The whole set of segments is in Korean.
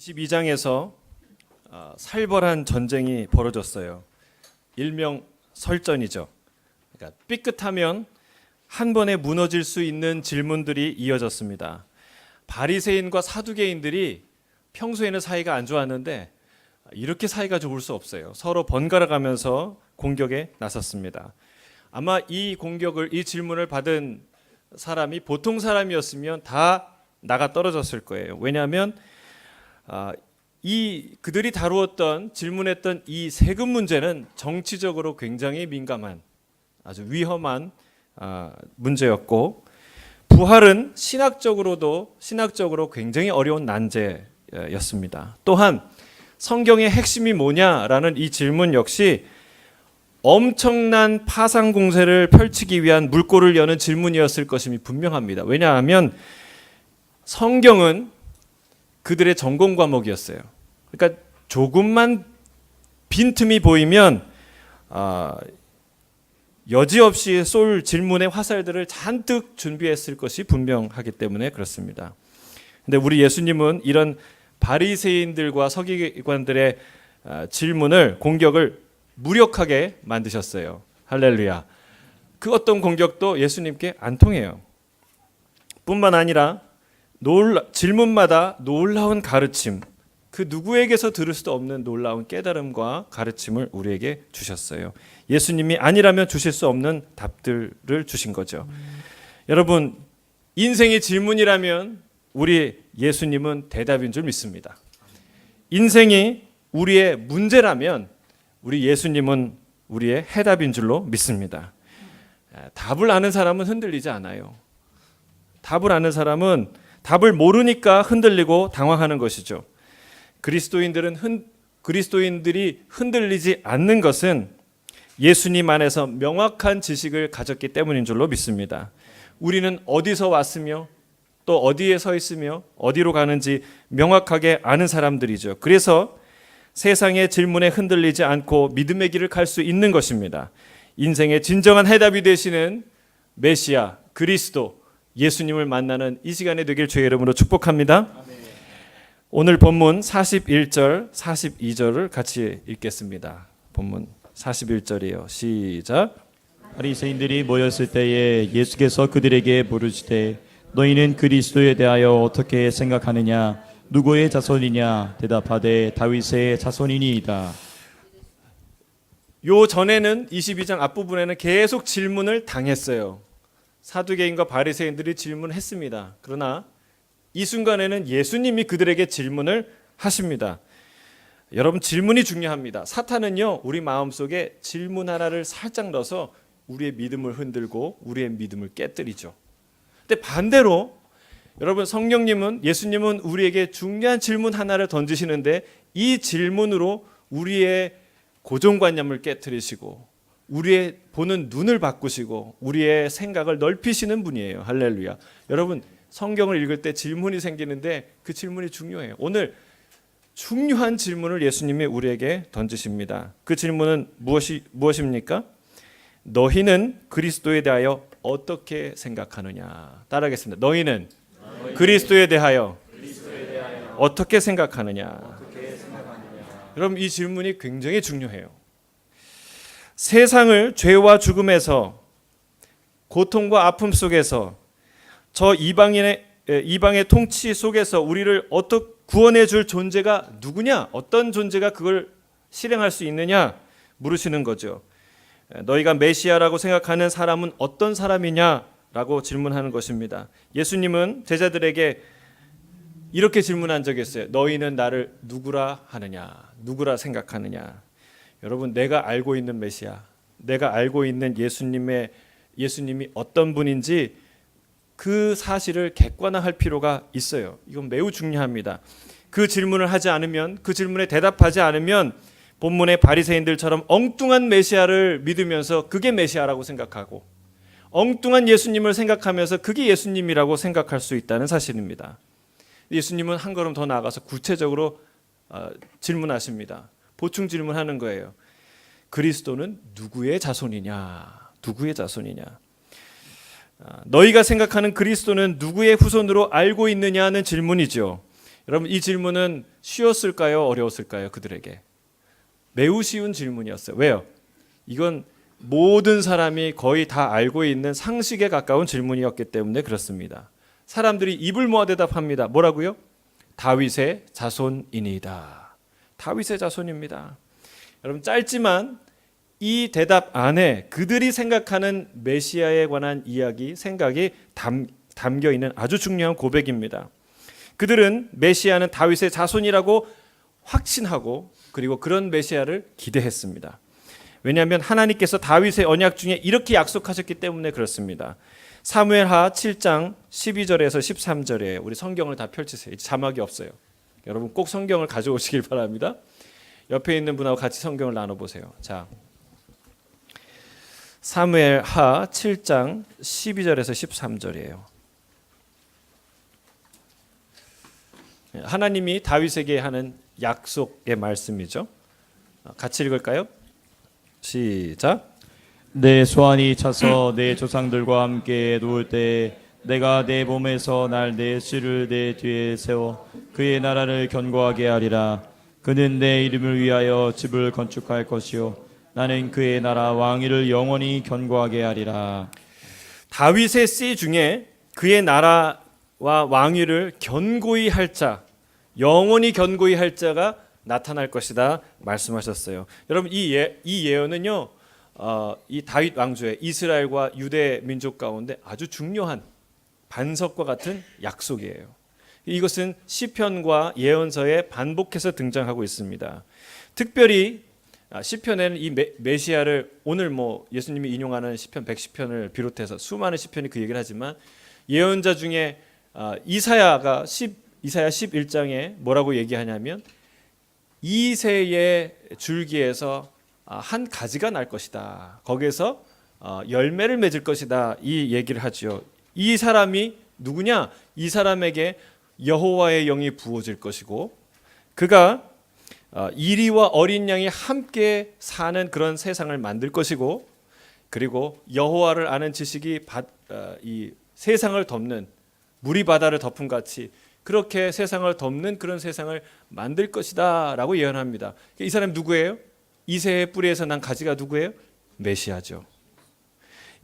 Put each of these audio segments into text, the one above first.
22장에서 살벌한 전쟁이 벌어졌어요. 일명 설전이죠. 그러니까 삐끗하면 한 번에 무너질 수 있는 질문들이 이어졌습니다. 바리새인과 사두개인들이 평소에는 사이가 안 좋았는데 이렇게 사이가 좋을 수 없어요. 서로 번갈아 가면서 공격에 나섰습니다. 아마 이 질문을 받은 사람이 보통 사람이었으면 다 나가 떨어졌을 거예요. 왜냐하면 그들이 질문했던 이 세금 문제는 정치적으로 굉장히 민감한 아주 위험한 문제였고, 부활은 신학적으로 굉장히 어려운 난제였습니다. 또한 성경의 핵심이 뭐냐라는 이 질문 역시 엄청난 파상 공세를 펼치기 위한 물꼬를 여는 질문이었을 것임이 분명합니다. 왜냐하면 성경은 그들의 전공 과목이었어요. 그러니까 조금만 빈틈이 보이면 여지없이 쏠 질문의 화살들을 잔뜩 준비했을 것이 분명하기 때문에 그렇습니다. 근데 우리 예수님은 이런 바리새인들과 서기관들의 공격을 무력하게 만드셨어요. 할렐루야. 그 어떤 공격도 예수님께 안 통해요. 뿐만 아니라 질문마다 놀라운 가르침, 그 누구에게서 들을 수도 없는 놀라운 깨달음과 가르침을 우리에게 주셨어요. 예수님이 아니라면 주실 수 없는 답들을 주신 거죠. 여러분, 인생의 질문이라면 우리 예수님은 대답인 줄 믿습니다. 인생이 우리의 문제라면 우리 예수님은 우리의 해답인 줄로 믿습니다. 답을 아는 사람은 흔들리지 않아요. 답을 아는 사람은 답을 모르니까 흔들리고 당황하는 것이죠. 그리스도인들이 흔들리지 않는 것은 예수님 안에서 명확한 지식을 가졌기 때문인 줄로 믿습니다. 우리는 어디서 왔으며 또 어디에 서 있으며 어디로 가는지 명확하게 아는 사람들이죠. 그래서 세상의 질문에 흔들리지 않고 믿음의 길을 갈 수 있는 것입니다. 인생의 진정한 해답이 되시는 메시아 그리스도 예수님을 만나는 이 시간이 되길 주의 이름으로 축복합니다. 아멘. 오늘 본문 41절, 42절을 같이 읽겠습니다. 본문 41절이에요. 시작. 바리새인들이 모였을 때에 예수께서 그들에게 물으시되 너희는 그리스도에 대하여 어떻게 생각하느냐? 누구의 자손이냐? 대답하되 다윗의 자손이니이다. 요 전에는 22장 앞부분에는 계속 질문을 당했어요. 사두개인과 바리새인들이 질문했습니다. 그러나 이 순간에는 예수님이 그들에게 질문을 하십니다. 여러분, 질문이 중요합니다. 사탄은요, 우리 마음속에 질문 하나를 살짝 넣어서 우리의 믿음을 흔들고 우리의 믿음을 깨뜨리죠. 근데 반대로 여러분, 예수님은 우리에게 중요한 질문 하나를 던지시는데 이 질문으로 우리의 고정관념을 깨뜨리시고 우리의 보는 눈을 바꾸시고 우리의 생각을 넓히시는 분이에요. 할렐루야. 여러분, 성경을 읽을 때 질문이 생기는데 그 질문이 중요해요. 오늘 중요한 질문을 예수님이 우리에게 던지십니다. 그 질문은 무엇입니까? 너희는 그리스도에 대하여 어떻게 생각하느냐? 따라하겠습니다. 너희는 그리스도에 대하여 어떻게 생각하느냐? 여러분, 이 질문이 굉장히 중요해요. 세상을 죄와 죽음에서, 고통과 아픔 속에서, 저 이방의 통치 속에서 우리를 어떻게 구원해 줄 존재가 누구냐? 어떤 존재가 그걸 실행할 수 있느냐? 물으시는 거죠. 너희가 메시아라고 생각하는 사람은 어떤 사람이냐라고 질문하는 것입니다. 예수님은 제자들에게 이렇게 질문한 적이 있어요. 너희는 나를 누구라 하느냐? 누구라 생각하느냐? 여러분, 내가 알고 있는 메시아, 내가 알고 있는 예수님이 어떤 분인지 그 사실을 객관화할 필요가 있어요. 이건 매우 중요합니다. 그 질문을 하지 않으면, 그 질문에 대답하지 않으면 본문의 바리새인들처럼 엉뚱한 메시아를 믿으면서 그게 메시아라고 생각하고 엉뚱한 예수님을 생각하면서 그게 예수님이라고 생각할 수 있다는 사실입니다. 예수님은 한 걸음 더 나아가서 구체적으로 질문하십니다. 보충 질문하는 거예요. 그리스도는 누구의 자손이냐? 누구의 자손이냐? 너희가 생각하는 그리스도는 누구의 후손으로 알고 있느냐는 질문이죠. 여러분 이 질문은 쉬웠을까요? 어려웠을까요? 그들에게 매우 쉬운 질문이었어요. 왜요? 이건 모든 사람이 거의 다 알고 있는 상식에 가까운 질문이었기 때문에 그렇습니다. 사람들이 입을 모아 대답합니다. 뭐라고요? 다윗의 자손이니이다. 다윗의 자손입니다. 여러분 짧지만 이 대답 안에 그들이 생각하는 메시아에 관한 이야기, 생각이 담겨 있는 아주 중요한 고백입니다. 그들은 메시아는 다윗의 자손이라고 확신하고 그리고 그런 메시아를 기대했습니다. 왜냐하면 하나님께서 다윗의 언약 중에 이렇게 약속하셨기 때문에 그렇습니다. 사무엘하 7장 12절에서 13절에 우리 성경을 다 펼치세요. 자막이 없어요. 여러분 꼭 성경을 가져오시길 바랍니다. 옆에 있는 분하고 같이 성경을 나눠보세요. 자, 사무엘하 7장 12절에서 13절이에요. 하나님이 다윗에게 하는 약속의 말씀이죠. 같이 읽을까요? 시작. 내 소환이 차서 내 조상들과 함께 누울 때 내가 내 몸에서 날 내 씨를 내 뒤에 세워 그의 나라를 견고하게 하리라. 그는 내 이름을 위하여 집을 건축할 것이요 나는 그의 나라 왕위를 영원히 견고하게 하리라. 다윗의 씨 중에 그의 나라와 왕위를 견고히 할 자, 영원히 견고히 할 자가 나타날 것이다 말씀하셨어요. 여러분 이 예언은요, 이 다윗 왕조의 이스라엘과 유대 민족 가운데 아주 중요한 반석과 같은 약속이에요. 이것은 시편과 예언서에 반복해서 등장하고 있습니다. 특별히 시편에는 이 메시아를 오늘 예수님이 인용하는 시편 110편을 비롯해서 수많은 시편이 그 얘기를 하지만 예언자 중에 이사야 11장에 뭐라고 얘기하냐면 이새의 줄기에서 한 가지가 날 것이다. 거기에서 열매를 맺을 것이다. 이 얘기를 하죠. 이 사람이 누구냐? 이 사람에게 여호와의 영이 부어질 것이고 그가 이리와 어린 양이 함께 사는 그런 세상을 만들 것이고 그리고 여호와를 아는 지식이 이 세상을 덮는 물이 바다를 덮은 같이 그렇게 세상을 덮는 그런 세상을 만들 것이다 라고 예언합니다. 이 사람이 누구예요? 이새의 뿌리에서 난 가지가 누구예요? 메시아죠.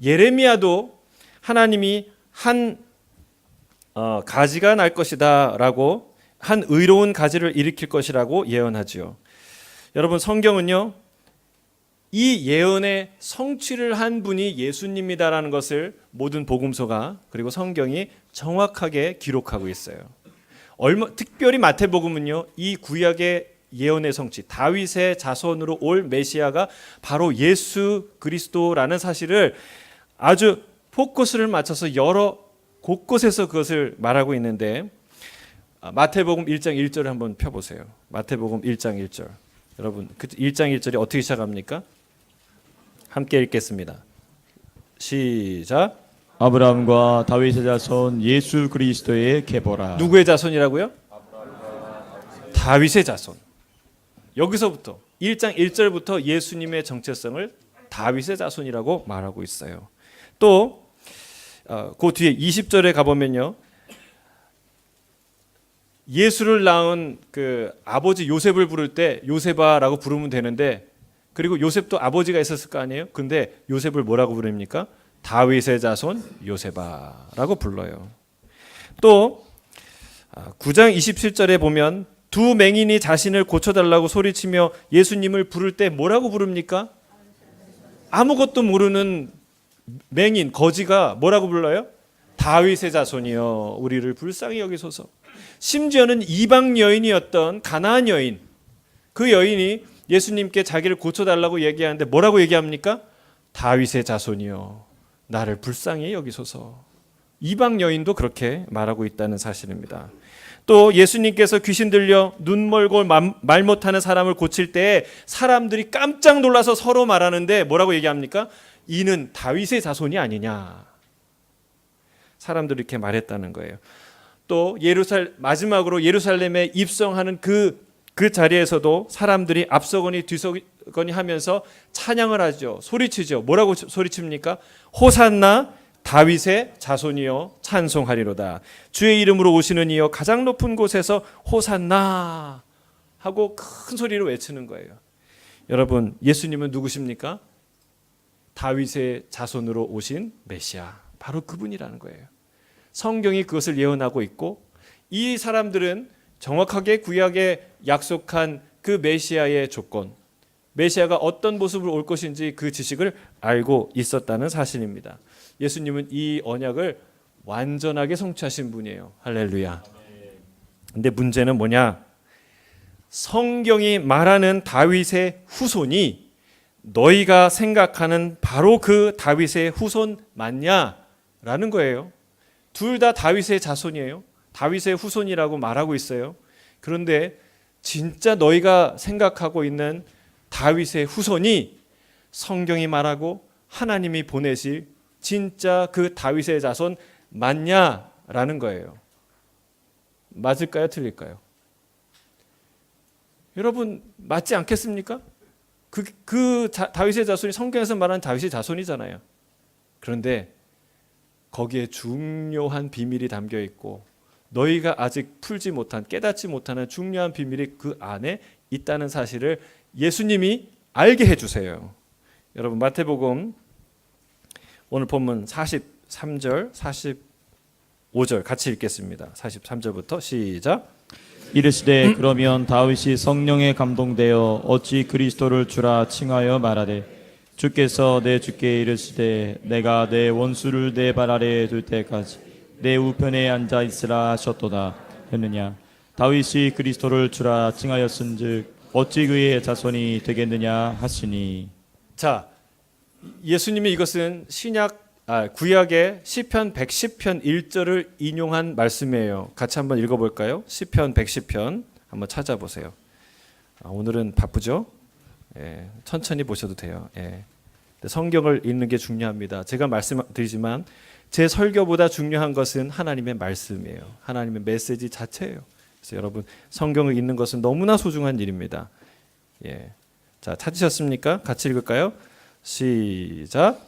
예레미야도 하나님이 한 가지가 날 것이다 라고 한 의로운 가지를 일으킬 것이라고 예언하죠. 여러분 성경은요 이 예언의 성취를 한 분이 예수님이다라는 것을 모든 복음서가 그리고 성경이 정확하게 기록하고 있어요. 특별히 마태복음은요 이 구약의 예언의 성취 다윗의 자손으로 올 메시아가 바로 예수 그리스도라는 사실을 아주 포커스를 맞춰서 여러 곳곳에서 그것을 말하고 있는데 마태복음 1장 1절을 한번 펴보세요. 마태복음 1장 1절. 여러분 그 1장 1절이 어떻게 시작합니까? 함께 읽겠습니다. 시작. 아브라함과 다윗의 자손 예수 그리스도의 계보라. 누구의 자손이라고요? 다윗의 자손. 여기서부터 1장 1절부터 예수님의 정체성을 다윗의 자손이라고 말하고 있어요. 또 그 뒤에 20절에 가보면요. 예수를 낳은 그 아버지 요셉을 부를 때 요셉아라고 부르면 되는데 그리고 요셉도 아버지가 있었을 거 아니에요? 근데 요셉을 뭐라고 부릅니까? 다윗의 자손 요셉아라고 불러요. 또 9장 27절에 보면 두 맹인이 자신을 고쳐달라고 소리치며 예수님을 부를 때 뭐라고 부릅니까? 아무것도 모르는 맹인, 거지가 뭐라고 불러요? 다윗의 자손이여 우리를 불쌍히 여기소서. 심지어는 이방 여인이었던 가나안 여인, 그 여인이 예수님께 자기를 고쳐달라고 얘기하는데 뭐라고 얘기합니까? 다윗의 자손이여 나를 불쌍히 여기소서. 이방 여인도 그렇게 말하고 있다는 사실입니다. 또 예수님께서 귀신 들려 눈 멀고 말 못하는 사람을 고칠 때 사람들이 깜짝 놀라서 서로 말하는데 뭐라고 얘기합니까? 이는 다윗의 자손이 아니냐. 사람들이 이렇게 말했다는 거예요. 또 마지막으로 예루살렘에 입성하는 그 자리에서도 사람들이 앞서거니 뒤서거니 하면서 찬양을 하죠. 소리치죠. 뭐라고 소리칩니까? 호산나 다윗의 자손이여 찬송하리로다. 주의 이름으로 오시는 이여 가장 높은 곳에서 호산나 하고 큰 소리로 외치는 거예요. 여러분, 예수님은 누구십니까? 다윗의 자손으로 오신 메시아, 바로 그분이라는 거예요. 성경이 그것을 예언하고 있고, 이 사람들은 정확하게 구약에 약속한 그 메시아의 조건, 메시아가 어떤 모습으로 올 것인지 그 지식을 알고 있었다는 사실입니다. 예수님은 이 언약을 완전하게 성취하신 분이에요. 할렐루야. 근데 문제는 뭐냐? 성경이 말하는 다윗의 후손이 너희가 생각하는 바로 그 다윗의 후손 맞냐라는 거예요. 둘 다 다윗의 자손이에요. 다윗의 후손이라고 말하고 있어요. 그런데 진짜 너희가 생각하고 있는 다윗의 후손이 성경이 말하고 하나님이 보내실 진짜 그 다윗의 자손 맞냐라는 거예요. 맞을까요? 틀릴까요? 여러분, 맞지 않겠습니까? 다윗의 자손이 성경에서 말하는 다윗의 자손이잖아요. 그런데 거기에 중요한 비밀이 담겨 있고 너희가 아직 풀지 못한, 깨닫지 못하는 중요한 비밀이 그 안에 있다는 사실을 예수님이 알게 해주세요. 여러분, 마태복음 오늘 본문 43절, 45절 같이 읽겠습니다. 43절부터 시작. 이르시되 그러면 다윗이 성령에 감동되어 어찌 그리스도를 주라 칭하여 말하되 주께서 내 주께 이르시되 내가 내 원수를 내 발 아래에 둘 때까지 내 우편에 앉아 있으라 하셨도다 했느냐. 다윗이 그리스도를 주라 칭하였은즉 어찌 그의 자손이 되겠느냐 하시니. 자, 예수님이 이것은 구약의 시편 110편 1절을 인용한 말씀이에요. 같이 한번 읽어볼까요? 시편 110편 한번 찾아보세요. 오늘은 바쁘죠? 예, 천천히 보셔도 돼요. 예. 성경을 읽는 게 중요합니다. 제가 말씀드리지만 제 설교보다 중요한 것은 하나님의 말씀이에요. 하나님의 메시지 자체예요. 그래서 여러분, 성경을 읽는 것은 너무나 소중한 일입니다. 예. 자, 찾으셨습니까? 같이 읽을까요? 시작.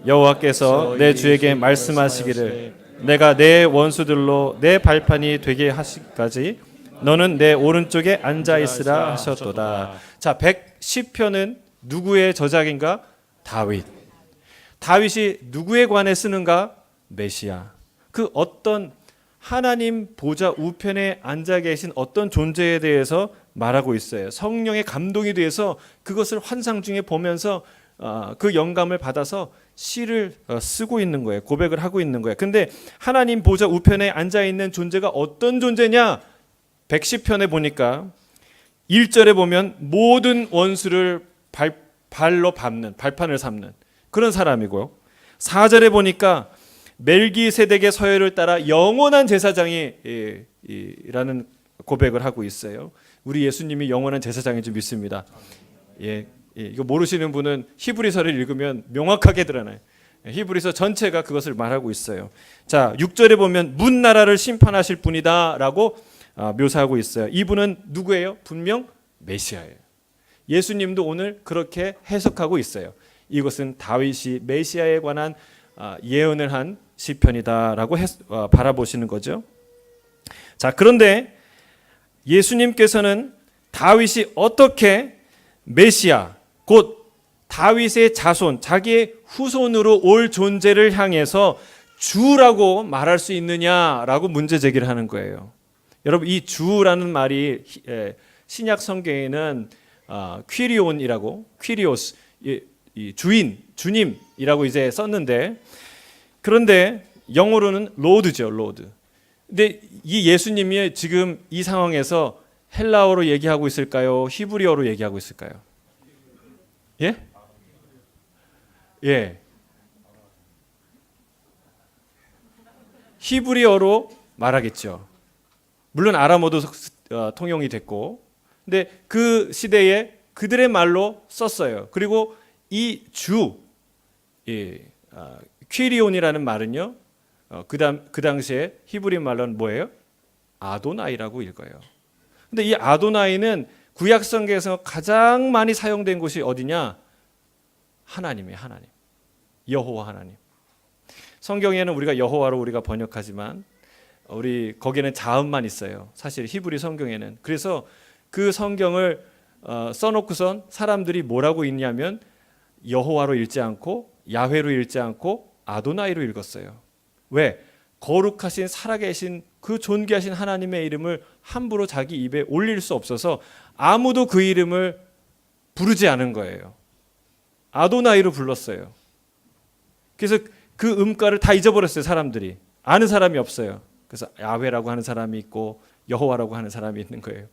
여호와께서 내 주에게 말씀하시기를 내가 내 원수들로 내 발판이 되게 하시기까지 너는 내 오른쪽에 앉아 있으라 하셨도다. 자, 110편은 누구의 저작인가? 다윗. 다윗이 누구에 관해 쓰는가? 메시아. 그 어떤 하나님 보좌 우편에 앉아 계신 어떤 존재에 대해서 말하고 있어요. 성령의 감동이 돼서 그것을 환상 중에 보면서 그 영감을 받아서 시를 쓰고 있는 거예요. 고백을 하고 있는 거예요. 근데 하나님 보좌 우편에 앉아 있는 존재가 어떤 존재냐? 110편에 보니까 1절에 보면 모든 원수를 발로 밟는, 발판을 삼는 그런 사람이고요. 4절에 보니까 멜기세덱의 서열을 따라 영원한 제사장이 라는 고백을 하고 있어요. 우리 예수님이 영원한 제사장인 줄 믿습니다. 예, 이거 모르시는 분은 히브리서를 읽으면 명확하게 드러나요. 히브리서 전체가 그것을 말하고 있어요. 자, 6절에 보면 문 나라를 심판하실 분이다라고 묘사하고 있어요. 이분은 누구예요? 분명 메시아예요. 예수님도 오늘 그렇게 해석하고 있어요. 이것은 다윗이 메시아에 관한 예언을 한 시편이다라고 바라보시는 거죠. 자, 그런데 예수님께서는 다윗이 어떻게 메시아, 곧 다윗의 자손, 자기의 후손으로 올 존재를 향해서 주라고 말할 수 있느냐라고 문제 제기를 하는 거예요. 여러분, 이 주라는 말이 신약 성경에는 퀴리온이라고, 퀴리오스, 이 주인, 주님이라고 이제 썼는데, 그런데 영어로는 로드죠, 로드. 근데 이 예수님이 지금 이 상황에서 헬라어로 얘기하고 있을까요? 히브리어로 얘기하고 있을까요? 예? 예. 히브리어로 말하겠죠. 물론 아람어도 통용이 됐고, 근데 그 시대에 그들의 말로 썼어요. 그리고 이 주, 퀴리온이라는 말은요, 그 당시에 히브리 말로는 뭐예요? 아도나이라고 읽어요. 근데 이 아도나이는 구약 성경에서 가장 많이 사용된 곳이 어디냐? 하나님이에요, 하나님. 여호와 하나님. 성경에는 우리가 여호와로 우리가 번역하지만 우리 거기에는 자음만 있어요. 사실 히브리 성경에는. 그래서 그 성경을 써놓고선 사람들이 뭐라고 읽냐면 여호와로 읽지 않고 야훼로 읽지 않고 아도나이로 읽었어요. 왜? 거룩하신 살아계신 그 존귀하신 하나님의 이름을 함부로 자기 입에 올릴 수 없어서 아무도 그 이름을 부르지 않은 거예요. 아도나이로 불렀어요. 그래서 그 음가를 다 잊어버렸어요. 사람들이. 아는 사람이 없어요. 그래서 야훼라고 하는 사람이 있고 여호와라고 하는 사람이 있는 거예요.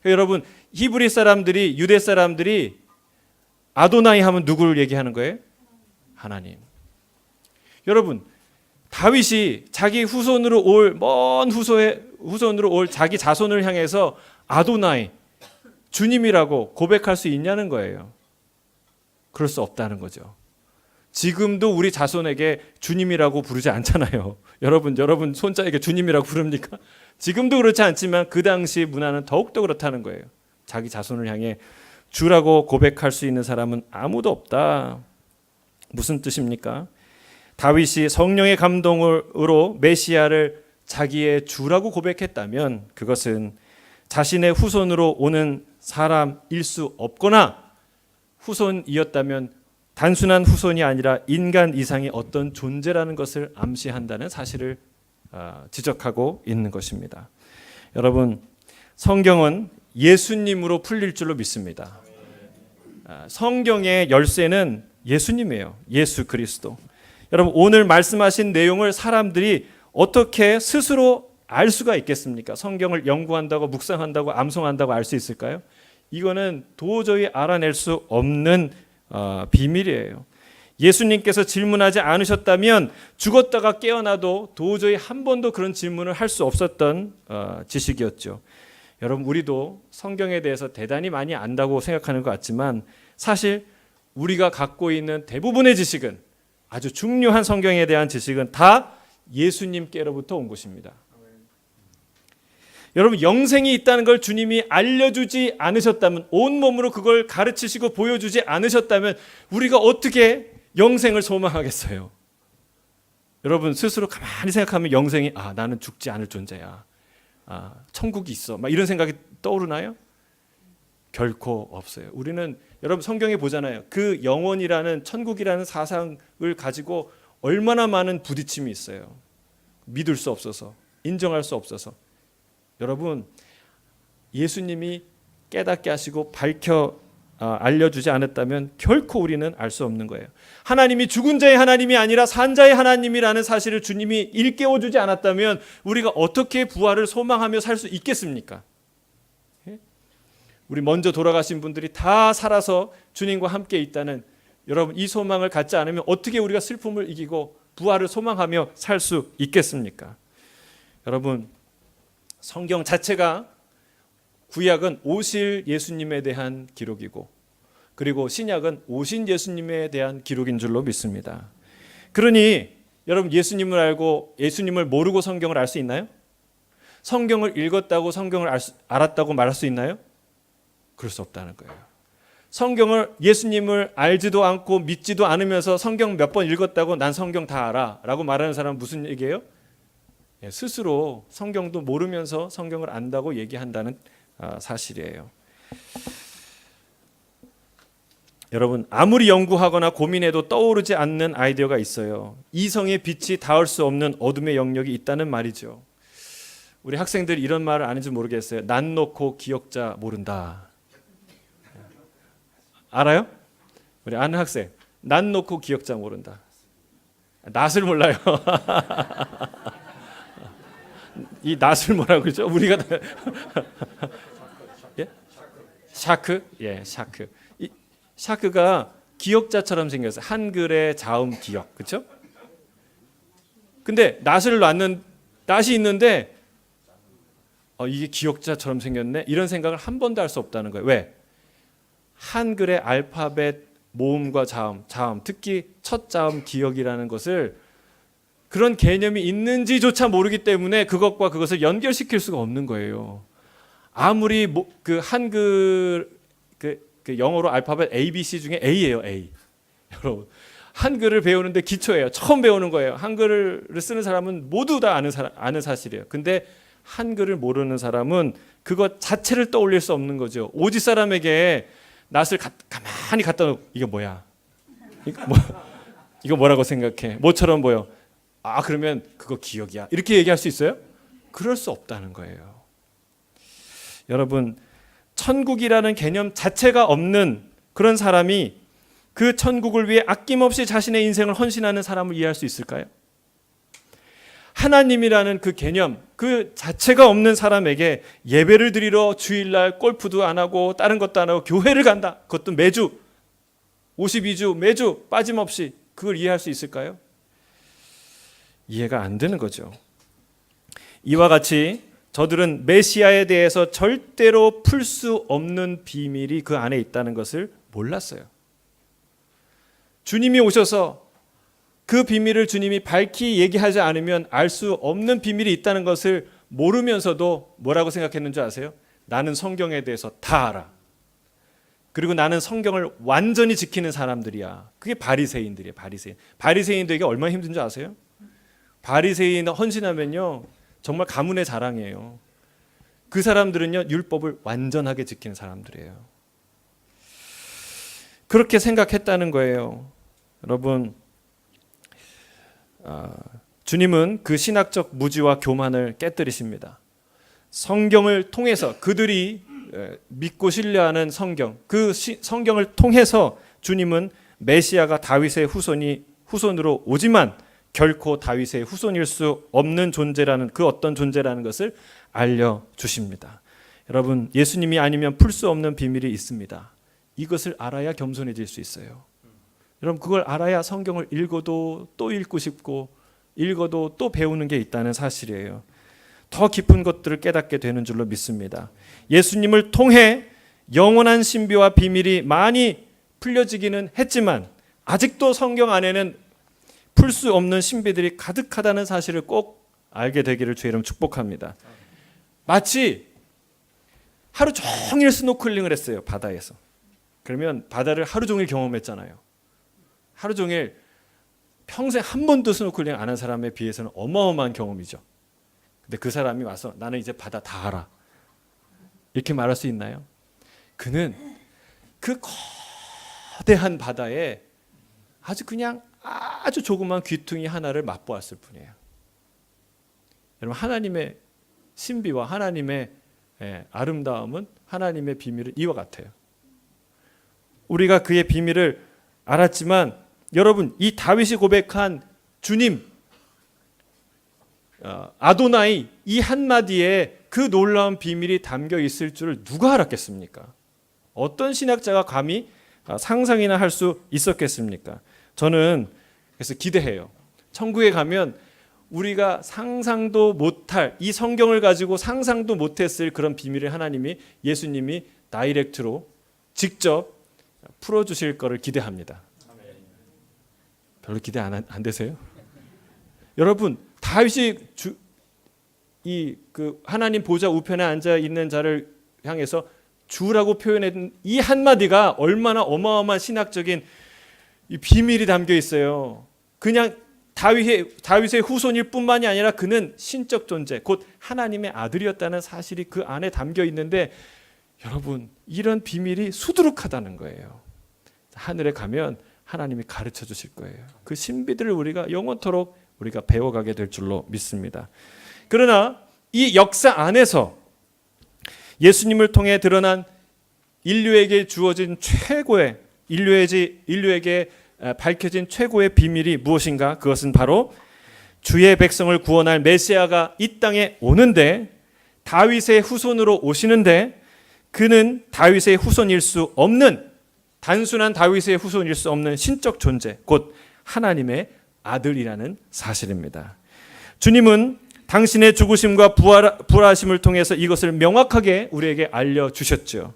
여러분, 히브리 사람들이, 유대 사람들이 아도나이 하면 누구를 얘기하는 거예요? 하나님. 여러분, 다윗이 자기 후손으로 올 먼 후손으로 올 자기 자손을 향해서 아도나이, 주님이라고 고백할 수 있냐는 거예요. 그럴 수 없다는 거죠. 지금도 우리 자손에게 주님이라고 부르지 않잖아요. 여러분 손자에게 주님이라고 부릅니까? 지금도 그렇지 않지만 그 당시 문화는 더욱더 그렇다는 거예요. 자기 자손을 향해 주라고 고백할 수 있는 사람은 아무도 없다. 무슨 뜻입니까? 다윗이 성령의 감동으로 메시아를 자기의 주라고 고백했다면 그것은 자신의 후손으로 오는 사람일 수 없거나 후손이었다면 단순한 후손이 아니라 인간 이상의 어떤 존재라는 것을 암시한다는 사실을 지적하고 있는 것입니다. 여러분, 성경은 예수님으로 풀릴 줄로 믿습니다. 성경의 열쇠는 예수님이에요. 예수 그리스도. 여러분, 오늘 말씀하신 내용을 사람들이 어떻게 스스로 알 수가 있겠습니까? 성경을 연구한다고, 묵상한다고, 암송한다고 알 수 있을까요? 이거는 도저히 알아낼 수 없는 비밀이에요. 예수님께서 질문하지 않으셨다면 죽었다가 깨어나도 도저히 한 번도 그런 질문을 할 수 없었던 지식이었죠. 여러분, 우리도 성경에 대해서 대단히 많이 안다고 생각하는 것 같지만 사실 우리가 갖고 있는 대부분의 지식은, 아주 중요한 성경에 대한 지식은 다 예수님께로부터 온 것입니다. 여러분, 영생이 있다는 걸 주님이 알려주지 않으셨다면, 온몸으로 그걸 가르치시고 보여주지 않으셨다면 우리가 어떻게 영생을 소망하겠어요? 여러분, 스스로 가만히 생각하면 영생이, 나는 죽지 않을 존재야, 천국이 있어, 막 이런 생각이 떠오르나요? 결코 없어요. 우리는, 여러분, 성경에 보잖아요. 그 영원이라는, 천국이라는 사상을 가지고 얼마나 많은 부딪힘이 있어요. 믿을 수 없어서, 인정할 수 없어서. 여러분, 예수님이 깨닫게 하시고 밝혀 알려주지 않았다면 결코 우리는 알 수 없는 거예요. 하나님이 죽은 자의 하나님이 아니라 산 자의 하나님이라는 사실을 주님이 일깨워주지 않았다면 우리가 어떻게 부활을 소망하며 살 수 있겠습니까? 우리 먼저 돌아가신 분들이 다 살아서 주님과 함께 있다는, 여러분, 이 소망을 갖지 않으면 어떻게 우리가 슬픔을 이기고 부활을 소망하며 살 수 있겠습니까? 여러분, 성경 자체가, 구약은 오실 예수님에 대한 기록이고, 그리고 신약은 오신 예수님에 대한 기록인 줄로 믿습니다. 그러니 여러분, 예수님을 알고 예수님을 모르고 성경을 알 수 있나요? 성경을 읽었다고 성경을 알았다고 말할 수 있나요? 그럴 수 없다는 거예요. 성경을, 예수님을 알지도 않고 믿지도 않으면서 성경 몇 번 읽었다고 난 성경 다 알아 라고 말하는 사람은 무슨 얘기예요? 스스로 성경도 모르면서 성경을 안다고 얘기한다는 사실이에요. 여러분, 아무리 연구하거나 고민해도 떠오르지 않는 아이디어가 있어요. 이성의 빛이 닿을 수 없는 어둠의 영역이 있다는 말이죠. 우리 학생들이 이런 말을 아는지 모르겠어요. 난 놓고 기억자 모른다. 알아요? 우리 아는 학생, 난 놓고 기억자 모른다. 낫을 몰라요. 이 낫을 뭐라고 그러죠? 우리가 예? 샤크? 예, 샤크. 이 샤크가 기억자처럼 생겼어요. 한글의 자음 기억, 그렇죠? 근데 낫이 있는데 이게 기억자처럼 생겼네. 이런 생각을 한 번도 할 수 없다는 거예요. 왜? 한글의 알파벳 모음과 자음, 특히 첫 자음 기억이라는 것을, 그런 개념이 있는지조차 모르기 때문에 그것과 그것을 연결시킬 수가 없는 거예요. 아무리 그 한글 그 영어로 알파벳 A, B, C 중에 A예요, A. 여러분, 한글을 배우는데 기초예요. 처음 배우는 거예요. 한글을 쓰는 사람은 모두 다 아는 사실이에요. 근데 한글을 모르는 사람은 그것 자체를 떠올릴 수 없는 거죠. 오지 사람에게 낫을 가만히 갖다 놓고 이게 뭐야? 이거 뭐라고 생각해? 뭐처럼 보여? 아, 그러면 그거 기억이야. 이렇게 얘기할 수 있어요? 그럴 수 없다는 거예요. 여러분, 천국이라는 개념 자체가 없는 그런 사람이 그 천국을 위해 아낌없이 자신의 인생을 헌신하는 사람을 이해할 수 있을까요? 하나님이라는 그 개념 그 자체가 없는 사람에게 예배를 드리러 주일날 골프도 안 하고 다른 것도 안 하고 교회를 간다. 그것도 매주 52주 매주 빠짐없이 그걸 이해할 수 있을까요? 이해가 안 되는 거죠. 이와 같이 저들은 메시아에 대해서 절대로 풀 수 없는 비밀이 그 안에 있다는 것을 몰랐어요. 주님이 오셔서 그 비밀을 주님이 밝히 얘기하지 않으면 알 수 없는 비밀이 있다는 것을 모르면서도 뭐라고 생각했는 줄 아세요? 나는 성경에 대해서 다 알아. 그리고 나는 성경을 완전히 지키는 사람들이야. 그게 바리새인들이에요. 바리새인들에게 얼마나 힘든 줄 아세요? 바리새인 헌신하면요 정말 가문의 자랑이에요. 그 사람들은요 율법을 완전하게 지키는 사람들이에요. 그렇게 생각했다는 거예요. 여러분, 주님은 그 신학적 무지와 교만을 깨뜨리십니다. 성경을 통해서 그들이 믿고 신뢰하는 성경, 그 성경을 통해서 주님은 메시아가 다윗의 후손으로 오지만 결코 다윗의 후손일 수 없는 존재라는 그 어떤 존재라는 것을 알려주십니다. 여러분, 예수님이 아니면 풀 수 없는 비밀이 있습니다. 이것을 알아야 겸손해질 수 있어요. 여러분, 그걸 알아야 성경을 읽어도 또 읽고 싶고 읽어도 또 배우는 게 있다는 사실이에요. 더 깊은 것들을 깨닫게 되는 줄로 믿습니다. 예수님을 통해 영원한 신비와 비밀이 많이 풀려지기는 했지만 아직도 성경 안에는 풀 수 없는 신비들이 가득하다는 사실을 꼭 알게 되기를 주의 이름 축복합니다. 마치 하루 종일 스노클링을 했어요. 바다에서. 그러면 바다를 하루 종일 경험했잖아요. 하루 종일 평생 한 번도 스노클링 안 한 사람에 비해서는 어마어마한 경험이죠. 근데 그 사람이 와서 나는 이제 바다 다 알아. 이렇게 말할 수 있나요? 그는 그 거대한 바다에 아주 조그만 귀퉁이 하나를 맛보았을 뿐이에요. 여러분, 하나님의 신비와 하나님의 아름다움은 하나님의 비밀은 이와 같아요. 우리가 그의 비밀을 알았지만 여러분, 이 다윗이 고백한 주님, 아도나이 이 한마디에 그 놀라운 비밀이 담겨 있을 줄을 누가 알았겠습니까? 어떤 신학자가 감히 상상이나 할 수 있었겠습니까? 저는 그래서 기대해요. 천국에 가면 우리가 상상도 못할 이 성경을 가지고 상상도 못했을 그런 비밀을 하나님이 예수님이 다이렉트로 직접 풀어주실 거를 기대합니다. 별로 기대 안 되세요? 여러분, 다윗이 그 하나님 보좌 우편에 앉아 있는 자를 향해서 주라고 표현한 이 한마디가 얼마나 어마어마한 신학적인 이 비밀이 담겨 있어요. 그냥 다윗의 후손일 뿐만이 아니라 그는 신적 존재, 곧 하나님의 아들이었다는 사실이 그 안에 담겨 있는데 여러분, 이런 비밀이 수두룩하다는 거예요. 하늘에 가면 하나님이 가르쳐 주실 거예요. 그 신비들을 우리가 영원토록 우리가 배워가게 될 줄로 믿습니다. 그러나 이 역사 안에서 예수님을 통해 드러난 인류에게 주어진 최고의 인류에게 밝혀진 최고의 비밀이 무엇인가? 그것은 바로 주의 백성을 구원할 메시아가 이 땅에 오는데 다윗의 후손으로 오시는데 그는 다윗의 후손일 수 없는 단순한 다윗의 후손일 수 없는 신적 존재, 곧 하나님의 아들이라는 사실입니다. 주님은 당신의 죽으심과 부활하심을 통해서 이것을 명확하게 우리에게 알려주셨죠.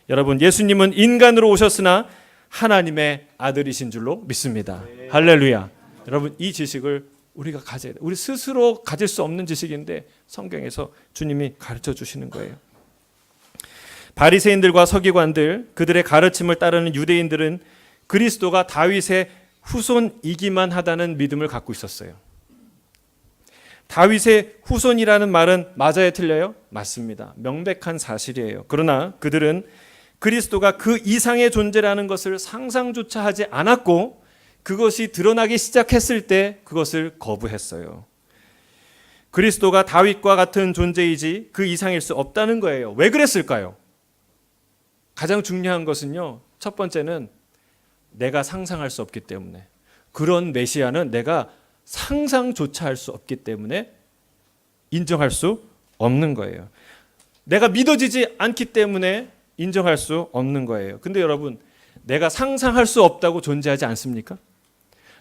여러분, 예수님은 인간으로 오셨으나 하나님의 아들이신 줄로 믿습니다. 할렐루야. 여러분, 이 지식을 우리가 가져야 돼요. 우리 스스로 가질 수 없는 지식인데 성경에서 주님이 가르쳐 주시는 거예요. 바리새인들과 서기관들, 그들의 가르침을 따르는 유대인들은 그리스도가 다윗의 후손이기만 하다는 믿음을 갖고 있었어요. 다윗의 후손이라는 말은 맞아요, 틀려요? 맞습니다. 명백한 사실이에요. 그러나 그들은 그리스도가 그 이상의 존재라는 것을 상상조차 하지 않았고 그것이 드러나기 시작했을 때 그것을 거부했어요. 그리스도가 다윗과 같은 존재이지 그 이상일 수 없다는 거예요. 왜 그랬을까요? 가장 중요한 것은요, 첫 번째는 내가 상상할 수 없기 때문에, 그런 메시아는 내가 상상조차 할 수 없기 때문에 인정할 수 없는 거예요. 내가 믿어지지 않기 때문에 인정할 수 없는 거예요. 근데 여러분, 내가 상상할 수 없다고 존재하지 않습니까?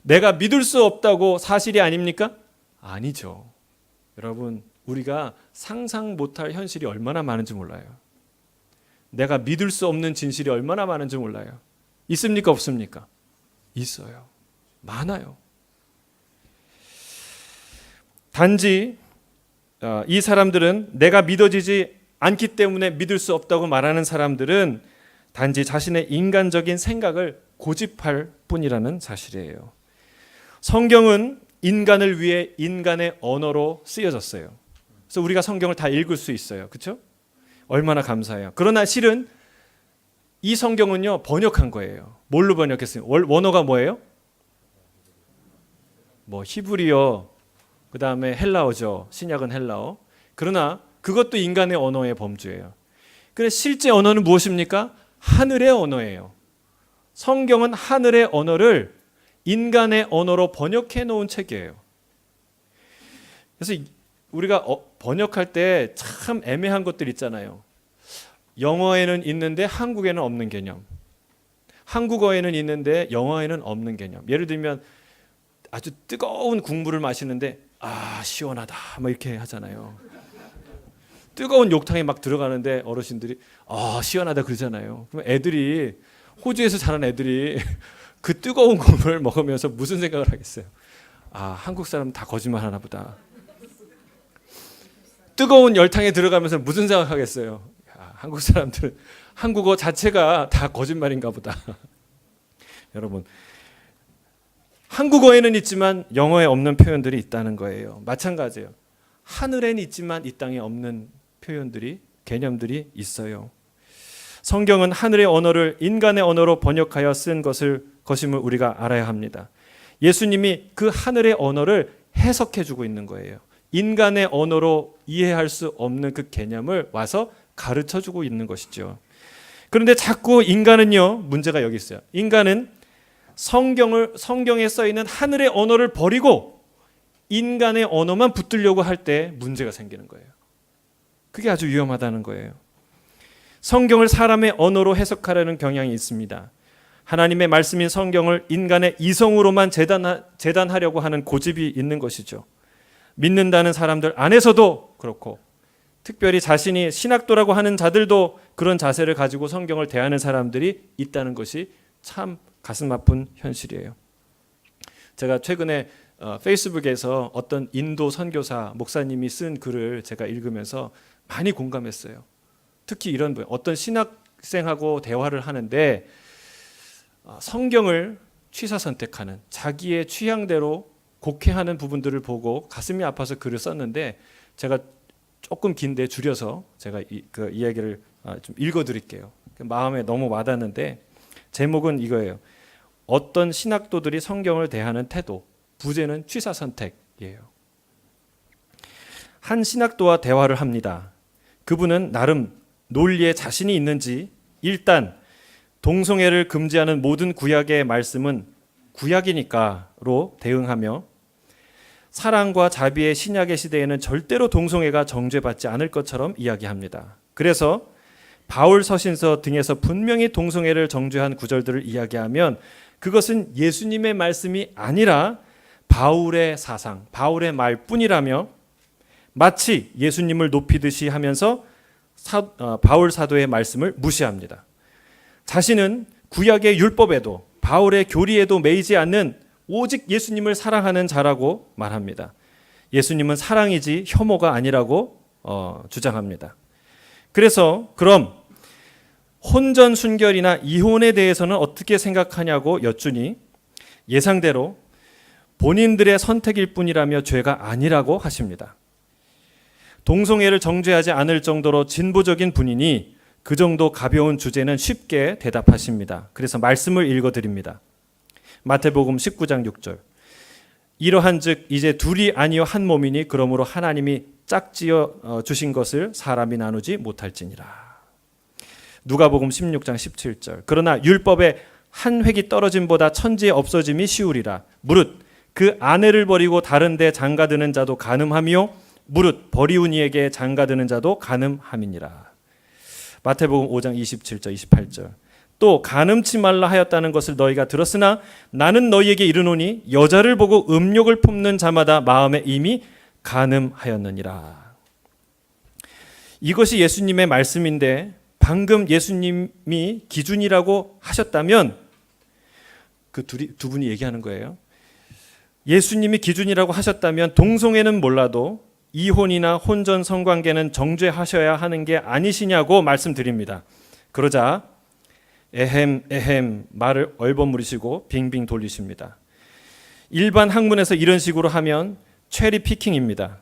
내가 믿을 수 없다고 사실이 아닙니까? 아니죠. 여러분, 우리가 상상 못할 현실이 얼마나 많은지 몰라요. 내가 믿을 수 없는 진실이 얼마나 많은지 몰라요. 있습니까? 없습니까? 있어요. 많아요. 단지 이 사람들은, 내가 믿어지지 않기 때문에 믿을 수 없다고 말하는 사람들은 단지 자신의 인간적인 생각을 고집할 뿐이라는 사실이에요. 성경은 인간을 위해 인간의 언어로 쓰여졌어요. 그래서 우리가 성경을 다 읽을 수 있어요. 그렇죠? 얼마나 감사해요. 그러나 실은 이 성경은요, 번역한 거예요. 뭘로 번역했어요? 원어가 뭐예요? 히브리어, 그 다음에 헬라어죠. 신약은 헬라어. 그러나 그것도 인간의 언어의 범주예요. 그런데 실제 언어는 무엇입니까? 하늘의 언어예요. 성경은 하늘의 언어를 인간의 언어로 번역해 놓은 책이에요. 그래서 우리가 번역할 때 참 애매한 것들 있잖아요. 영어에는 있는데 한국에는 없는 개념. 한국어에는 있는데 영어에는 없는 개념. 예를 들면 아주 뜨거운 국물을 마시는데 시원하다 뭐 이렇게 하잖아요. 뜨거운 욕탕에 막 들어가는데 어르신들이 시원하다 그러잖아요. 그럼 애들이, 호주에서 자란 애들이 그 뜨거운 국물을 먹으면서 무슨 생각을 하겠어요? 한국 사람 다 거짓말 하나 보다. 뜨거운 열탕에 들어가면서 무슨 생각하겠어요? 한국 사람들은 한국어 자체가 다 거짓말인가 보다. 여러분, 한국어에는 있지만 영어에 없는 표현들이 있다는 거예요. 마찬가지예요. 하늘에는 있지만 이 땅에 없는 표현들이, 개념들이 있어요. 성경은 하늘의 언어를 인간의 언어로 번역하여 쓴 것임을 우리가 알아야 합니다. 예수님이 그 하늘의 언어를 해석해주고 있는 거예요. 인간의 언어로 이해할 수 없는 그 개념을 와서 가르쳐주고 있는 것이죠. 그런데 자꾸 인간은요, 문제가 여기 있어요. 인간은 성경에 써 있는 하늘의 언어를 버리고 인간의 언어만 붙들려고 할 때 문제가 생기는 거예요. 그게 아주 위험하다는 거예요. 성경을 사람의 언어로 해석하려는 경향이 있습니다. 하나님의 말씀인 성경을 인간의 이성으로만 재단하려고 하는 고집이 있는 것이죠. 믿는다는 사람들 안에서도 그렇고, 특별히 자신이 신학도라고 하는 자들도 그런 자세를 가지고 성경을 대하는 사람들이 있다는 것이 참 가슴 아픈 현실이에요. 제가 최근에 페이스북에서 어떤 인도 선교사 목사님이 쓴 글을 제가 읽으면서 많이 공감했어요. 특히 이런 분, 어떤 신학생하고 대화를 하는데 성경을 취사 선택하는, 자기의 취향대로 곡해하는 부분들을 보고 가슴이 아파서 글을 썼는데, 제가 조금 긴데 줄여서 제가 그 이야기를 좀 읽어드릴게요. 마음에 너무 와닿는데, 제목은 이거예요. 어떤 신학도들이 성경을 대하는 태도, 부제는 취사 선택이에요. 한 신학도와 대화를 합니다. 그분은 나름 논리에 자신이 있는지 일단 동성애를 금지하는 모든 구약의 말씀은 구약이니까로 대응하며, 사랑과 자비의 신약의 시대에는 절대로 동성애가 정죄받지 않을 것처럼 이야기합니다. 그래서 바울 서신서 등에서 분명히 동성애를 정죄한 구절들을 이야기하면 그것은 예수님의 말씀이 아니라 바울의 사상, 바울의 말뿐이라며 마치 예수님을 높이듯이 하면서 바울 사도의 말씀을 무시합니다. 자신은 구약의 율법에도 바울의 교리에도 매이지 않는 오직 예수님을 사랑하는 자라고 말합니다. 예수님은 사랑이지 혐오가 아니라고 주장합니다. 그래서 그럼 혼전 순결이나 이혼에 대해서는 어떻게 생각하냐고 여쭈니 예상대로 본인들의 선택일 뿐이라며 죄가 아니라고 하십니다. 동성애를 정죄하지 않을 정도로 진보적인 분이니 그 정도 가벼운 주제는 쉽게 대답하십니다. 그래서 말씀을 읽어드립니다. 마태복음 19장 6절. 이러한즉 이제 둘이 아니요 한 몸이니 그러므로 하나님이 짝지어 주신 것을 사람이 나누지 못할지니라. 누가복음 16장 17절. 그러나 율법에 한 획이 떨어짐보다 천지에 없어짐이 쉬우리라. 무릇 그 아내를 버리고 다른 데 장가드는 자도 간음하며 무릇 버리운 이에게 장가드는 자도 간음함이니라. 마태복음 5장 27절 28절. 또 간음치 말라 하였다는 것을 너희가 들었으나 나는 너희에게 이르노니 여자를 보고 음욕을 품는 자마다 마음에 이미 간음하였느니라. 이것이 예수님의 말씀인데 방금 예수님이 기준이라고 하셨다면 그 두 분이 얘기하는 거예요. 예수님이 기준이라고 하셨다면 동성애는 몰라도 이혼이나 혼전 성관계는 정죄하셔야 하는 게 아니시냐고 말씀드립니다. 그러자 에헴 말을 얼버무리시고 빙빙 돌리십니다. 일반 학문에서 이런 식으로 하면 체리 피킹입니다.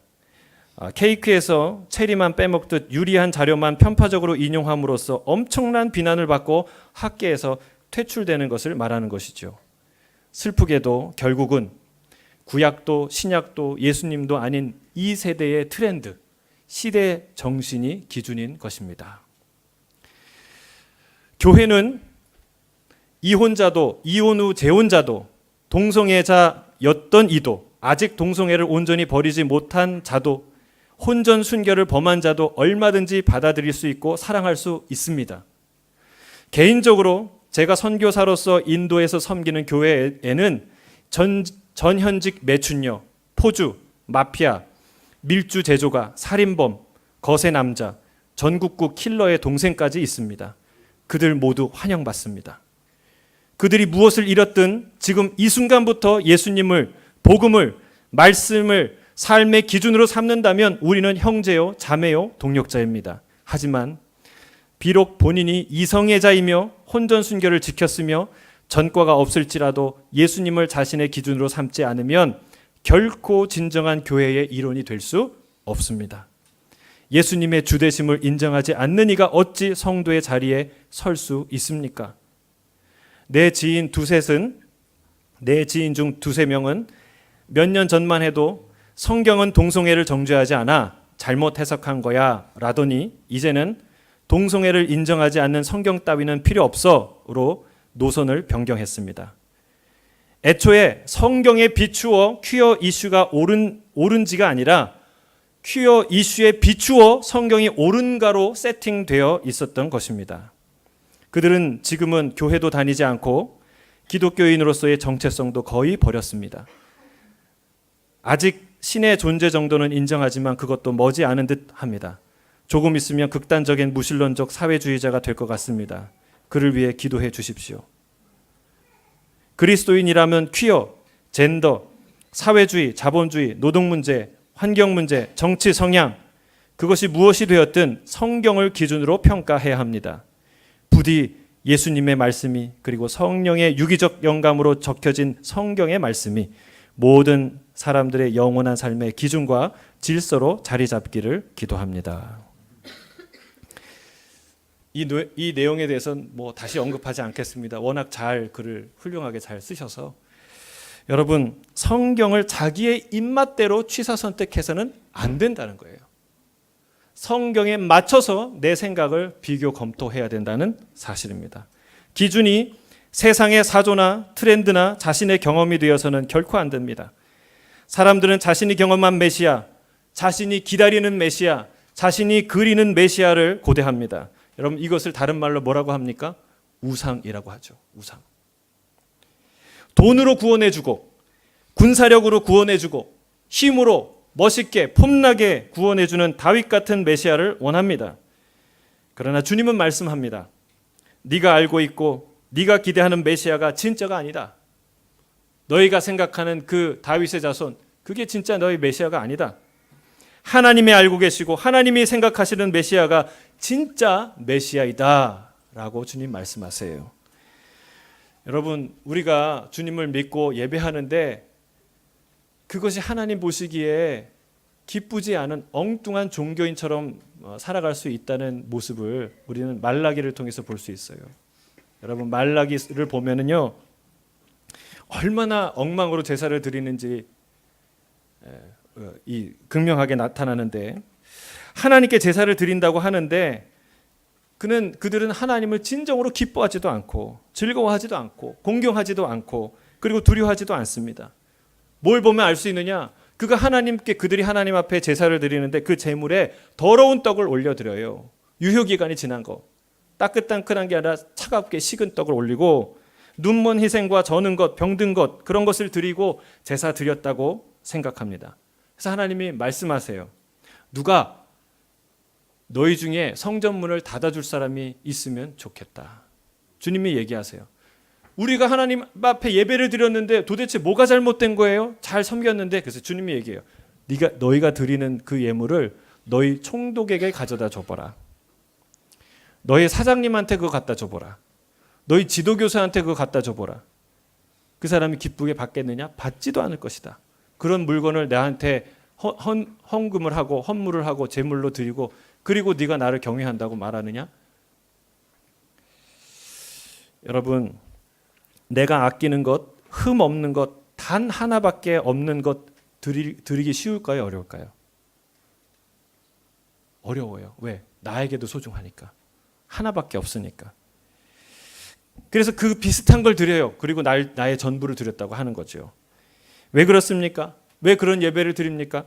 케이크에서 체리만 빼먹듯 유리한 자료만 편파적으로 인용함으로써 엄청난 비난을 받고 학계에서 퇴출되는 것을 말하는 것이죠. 슬프게도 결국은 구약도 신약도 예수님도 아닌 이 세대의 트렌드, 시대 정신이 기준인 것입니다. 교회는 이혼자도 이혼 후 재혼자도 동성애자였던 이도 아직 동성애를 온전히 버리지 못한 자도 혼전 순결을 범한 자도 얼마든지 받아들일 수 있고 사랑할 수 있습니다. 개인적으로 제가 선교사로서 인도에서 섬기는 교회에는 전현직 매춘녀, 포주, 마피아, 밀주 제조가, 살인범, 거세 남자, 전국구 킬러의 동생까지 있습니다. 그들 모두 환영받습니다. 그들이 무엇을 잃었든 지금 이 순간부터 예수님을, 복음을, 말씀을 삶의 기준으로 삼는다면 우리는 형제요, 자매요, 동력자입니다. 하지만 비록 본인이 이성애자이며 혼전 순결을 지켰으며 전과가 없을지라도 예수님을 자신의 기준으로 삼지 않으면 결코 진정한 교회의 일원이 될 수 없습니다. 예수님의 주되심을 인정하지 않는 이가 어찌 성도의 자리에 설 수 있습니까? 내 지인 중 두세 명은 몇 년 전만 해도 성경은 동성애를 정죄하지 않아 잘못 해석한 거야 라더니 이제는 동성애를 인정하지 않는 성경 따위는 필요 없어로 노선을 변경했습니다. 애초에 성경에 비추어 퀴어 이슈가 옳은지가 아니라 퀴어 이슈에 비추어 성경이 옳은가로 세팅되어 있었던 것입니다. 그들은 지금은 교회도 다니지 않고 기독교인으로서의 정체성도 거의 버렸습니다. 아직 신의 존재 정도는 인정하지만 그것도 머지않은 듯 합니다. 조금 있으면 극단적인 무신론적 사회주의자가 될 것 같습니다. 그를 위해 기도해 주십시오. 그리스도인이라면 퀴어, 젠더, 사회주의, 자본주의, 노동 문제, 환경 문제, 정치 성향 그것이 무엇이 되었든 성경을 기준으로 평가해야 합니다. 부디 예수님의 말씀이 그리고 성령의 유기적 영감으로 적혀진 성경의 말씀이 모든 사람들의 영원한 삶의 기준과 질서로 자리 잡기를 기도합니다. 이 내용에 대해서는 다시 언급하지 않겠습니다. 워낙 잘 글을 훌륭하게 잘 쓰셔서 여러분 성경을 자기의 입맛대로 취사 선택해서는 안 된다는 거예요. 성경에 맞춰서 내 생각을 비교 검토해야 된다는 사실입니다. 기준이 세상의 사조나 트렌드나 자신의 경험이 되어서는 결코 안 됩니다. 사람들은 자신이 경험한 메시아, 자신이 기다리는 메시아, 자신이 그리는 메시아를 고대합니다. 여러분 이것을 다른 말로 뭐라고 합니까? 우상이라고 하죠. 우상. 돈으로 구원해주고 군사력으로 구원해주고 힘으로 멋있게 폼나게 구원해주는 다윗 같은 메시아를 원합니다. 그러나 주님은 말씀합니다. 네가 알고 있고 네가 기대하는 메시아가 진짜가 아니다. 너희가 생각하는 그 다윗의 자손 그게 진짜 너희 메시아가 아니다. 하나님이 알고 계시고 하나님이 생각하시는 메시아가 진짜 메시아이다 라고 주님 말씀하세요. 여러분, 우리가 주님을 믿고 예배하는데 그것이 하나님 보시기에 기쁘지 않은 엉뚱한 종교인처럼 살아갈 수 있다는 모습을 우리는 말라기를 통해서 볼 수 있어요. 여러분, 말라기를 보면은요, 얼마나 엉망으로 제사를 드리는지 극명하게 나타나는데, 하나님께 제사를 드린다고 하는데 그들은 하나님을 진정으로 기뻐하지도 않고 즐거워하지도 않고 공경하지도 않고 그리고 두려워하지도 않습니다. 뭘 보면 알 수 있느냐? 그들이 하나님 앞에 제사를 드리는데 그 제물에 더러운 떡을 올려드려요. 유효기간이 지난 거, 따끈따끈한 게 아니라 차갑게 식은 떡을 올리고 눈먼 희생과 저는 것, 병든 것, 그런 것을 드리고 제사 드렸다고 생각합니다. 그래서 하나님이 말씀하세요. 누가 너희 중에 성전문을 닫아줄 사람이 있으면 좋겠다. 주님이 얘기하세요. 우리가 하나님 앞에 예배를 드렸는데 도대체 뭐가 잘못된 거예요? 잘 섬겼는데. 그래서 주님이 얘기해요. 너희가 드리는 그 예물을 너희 총독에게 가져다 줘보라. 너희 사장님한테 그거 갖다 줘보라. 너희 지도교사한테 그거 갖다 줘보라. 그 사람이 기쁘게 받겠느냐? 받지도 않을 것이다. 그런 물건을 나한테 헌금을 하고 헌물을 하고 제물로 드리고 그리고 네가 나를 경외한다고 말하느냐? 여러분, 내가 아끼는 것, 흠 없는 것, 단 하나밖에 없는 것 드리기 쉬울까요? 어려울까요? 어려워요. 왜? 나에게도 소중하니까. 하나밖에 없으니까. 그래서 그 비슷한 걸 드려요. 그리고 나의 전부를 드렸다고 하는 거죠. 왜 그렇습니까? 왜 그런 예배를 드립니까?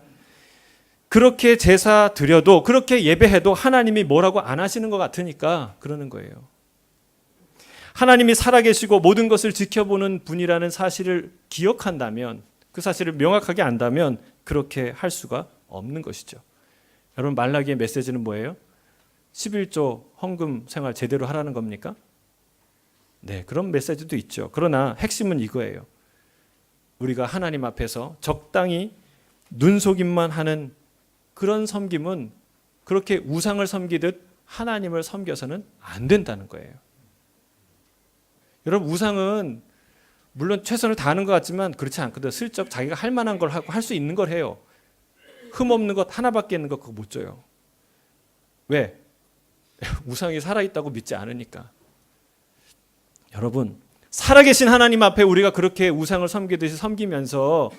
그렇게 제사 드려도 그렇게 예배해도 하나님이 뭐라고 안 하시는 것 같으니까 그러는 거예요. 하나님이 살아계시고 모든 것을 지켜보는 분이라는 사실을 기억한다면, 그 사실을 명확하게 안다면 그렇게 할 수가 없는 것이죠. 여러분, 말라기의 메시지는 뭐예요? 11조 헌금 생활 제대로 하라는 겁니까? 네, 그런 메시지도 있죠. 그러나 핵심은 이거예요. 우리가 하나님 앞에서 적당히 눈속임만 하는 그런 섬김은 그렇게 우상을 섬기듯 하나님을 섬겨서는 안 된다는 거예요. 여러분, 우상은 물론 최선을 다하는 것 같지만 그렇지 않거든요. 슬쩍 자기가 할 만한 걸 하고 할 수 있는 걸 해요. 흠 없는 것 하나밖에 있는 것 그거 못 줘요. 왜? 우상이 살아있다고 믿지 않으니까. 여러분, 살아계신 하나님 앞에 우리가 그렇게 우상을 섬기듯이 섬기면서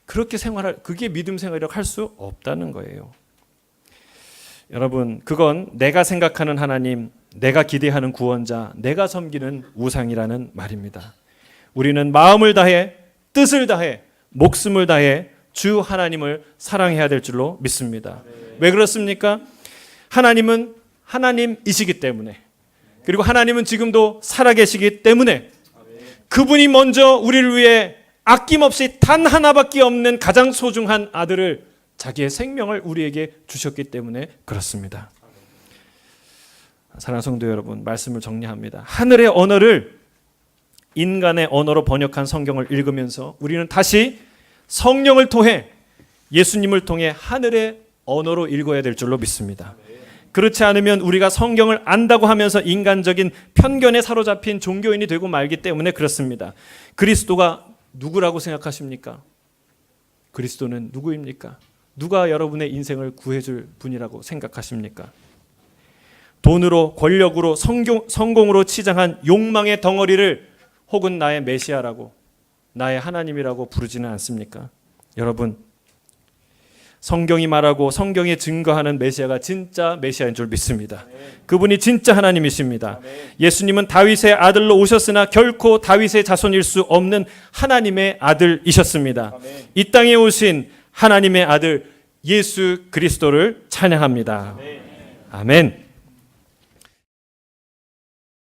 그렇게 그게 믿음 생활이라고 할 수 없다는 거예요. 여러분, 그건 내가 생각하는 하나님, 내가 기대하는 구원자, 내가 섬기는 우상이라는 말입니다. 우리는 마음을 다해, 뜻을 다해, 목숨을 다해 주 하나님을 사랑해야 될 줄로 믿습니다. 왜 그렇습니까? 하나님은 하나님이시기 때문에, 그리고 하나님은 지금도 살아계시기 때문에 그분이 먼저 우리를 위해 아낌없이 단 하나밖에 없는 가장 소중한 아들을, 자기의 생명을 우리에게 주셨기 때문에 그렇습니다. 사랑하는 성도 여러분, 말씀을 정리합니다. 하늘의 언어를 인간의 언어로 번역한 성경을 읽으면서 우리는 다시 성령을 통해, 예수님을 통해 하늘의 언어로 읽어야 될 줄로 믿습니다. 그렇지 않으면 우리가 성경을 안다고 하면서 인간적인 편견에 사로잡힌 종교인이 되고 말기 때문에 그렇습니다. 그리스도가 누구라고 생각하십니까? 그리스도는 누구입니까? 누가 여러분의 인생을 구해줄 분이라고 생각하십니까? 돈으로, 권력으로, 성공으로 치장한 욕망의 덩어리를 혹은 나의 메시아라고, 나의 하나님이라고 부르지는 않습니까? 여러분, 성경이 말하고 성경에 증거하는 메시아가 진짜 메시아인 줄 믿습니다. 그분이 진짜 하나님이십니다. 예수님은 다윗의 아들로 오셨으나 결코 다윗의 자손일 수 없는 하나님의 아들이셨습니다. 이 땅에 오신 하나님의 아들 예수 그리스도를 찬양합니다. 아멘.